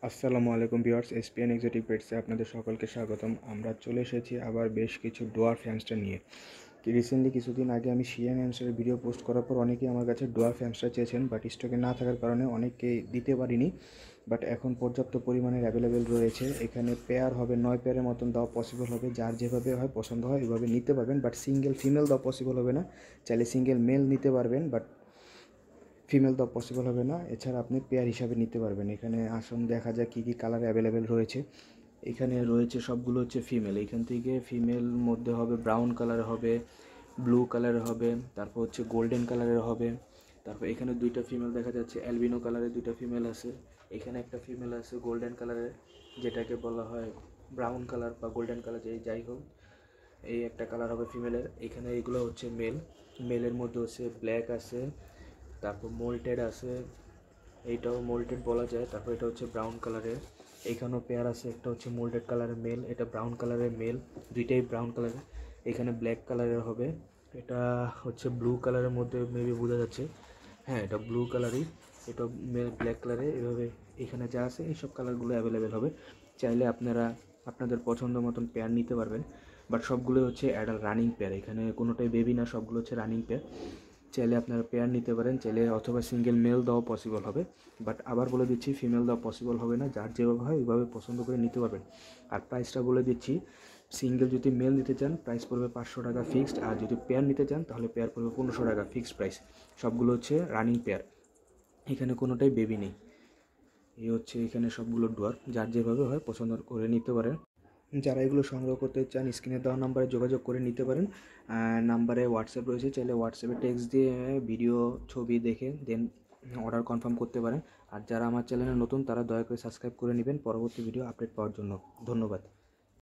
আসসালামু আলাইকুম viewers, SPN exotic পেটসে আপনাদের সকলকে স্বাগতম। আমরা চলে এসেছি আবার বেশ কিছু ডোয়ার্ফ হ্যামস্টার নিয়ে। রিসেন্টলি কিছুদিন আগে আমি শিয়ান হ্যামস্টারের ভিডিও পোস্ট করার পর অনেকেই আমার কাছে ডোয়ার্ফ হ্যামস্টার চেয়েছেন, বাট স্টকে না থাকার কারণে অনেককে দিতে পারিনি। বাট এখন পর্যাপ্ত পরিমাণের অ্যাভেলেবেল রয়েছে। এখানে পেয়ার হবে 9 পেয়ারের মতন দেওয়া পসিবল হবে। যার যেভাবে হয় পছন্দ হয় এভাবে নিতে পারবেন, বাট সিঙ্গেল ফিমেল দেওয়া পসিবল হবে না। চাইলে সিঙ্গেল মেল নিতে পারবেন, বাট ফিমেল তো পসিবল হবে না। এছাড়া আপনি পেয়ার হিসাবে নিতে পারবেন। এখানে আসুন দেখা যাক কী কী কালার অ্যাভেলেবেল রয়েছে। এখানে রয়েছে সবগুলো হচ্ছে ফিমেল। এখান থেকে ফিমেল মধ্যে হবে ব্রাউন কালার হবে, ব্লু কালারের হবে, তারপর হচ্ছে গোল্ডেন কালারের হবে। তারপর এখানে দুইটা ফিমেল দেখা যাচ্ছে, অ্যালবিনো কালারের দুইটা ফিমেল আছে। এখানে একটা ফিমেল আছে গোল্ডেন কালারের, যেটাকে বলা হয় ব্রাউন কালার বা গোল্ডেন কালার, যাই হোক এই একটা কালার হবে ফিমেলের। এখানে এগুলো হচ্ছে মেল। মেলের মধ্যে হচ্ছে ব্ল্যাক আছে, তারপর মোল্টেড আছে, এইটাও মোল্টেড বলা যায়। তারপর এটা হচ্ছে ব্রাউন কালারের। এইখানেও পেয়ার আছে, একটা হচ্ছে মোল্টেড কালারের মেল, এটা ব্রাউন কালারের মেল, দুইটাই ব্রাউন কালারের। এখানে ব্ল্যাক কালারের হবে, এটা হচ্ছে ব্লু কালারের মধ্যে মেবি বোঝা যাচ্ছে। হ্যাঁ, এটা ব্লু কালারই, এটা ব্ল্যাক কালারে। এভাবে এখানে যা আছে এইসব কালারগুলো অ্যাভেলেবেল হবে। চাইলে আপনারা আপনাদের পছন্দ মতন পেয়ার নিতে পারবেন, বাট সবগুলো হচ্ছে অ্যাডাল্ট রানিং পেয়ার। এখানে কোনোটাই বেবি না, সবগুলো হচ্ছে রানিং পেয়ার। চাইলে আপনারা পেয়ার নিতে পারেন, চাইলে অথবা সিঙ্গেল মেল দেওয়া পসিবল হবে। বাট আবার বলে দিচ্ছি, ফিমেল দেওয়া পসিবল হবে না। যার যেভাবে হয় ওইভাবে পছন্দ করে নিতে পারবেন। আর প্রাইসটা বলে দিচ্ছি, সিঙ্গেল যদি মেল নিতে চান প্রাইস পড়বে 500 টাকা ফিক্সড, আর যদি পেয়ার নিতে চান তাহলে পেয়ার পড়বে 1500 টাকা ফিক্সড প্রাইস। সবগুলো হচ্ছে রানিং পেয়ার, এখানে কোনোটাই বেবি নেই। এই হচ্ছে এখানে সবগুলো ডোয়ার্ফ, যার যেভাবে হয় পছন্দ করে নিতে পারেন। যারা এগুলো সংগ্রহ করতে চান স্ক্রিনে দেওয়া নাম্বারে যোগাযোগ করে নিতে পারেন। নাম্বারে হোয়াটসঅ্যাপ রয়েছে, চাইলে হোয়াটসঅ্যাপে টেক্সট দিয়ে ভিডিও ছবি দেখে দেন অর্ডার কনফার্ম করতে পারেন। আর যারা আমার চ্যানেলে নতুন তারা দয়া করে সাবস্ক্রাইব করে নেবেন পরবর্তী ভিডিও আপডেট পাওয়ার জন্য। ধন্যবাদ।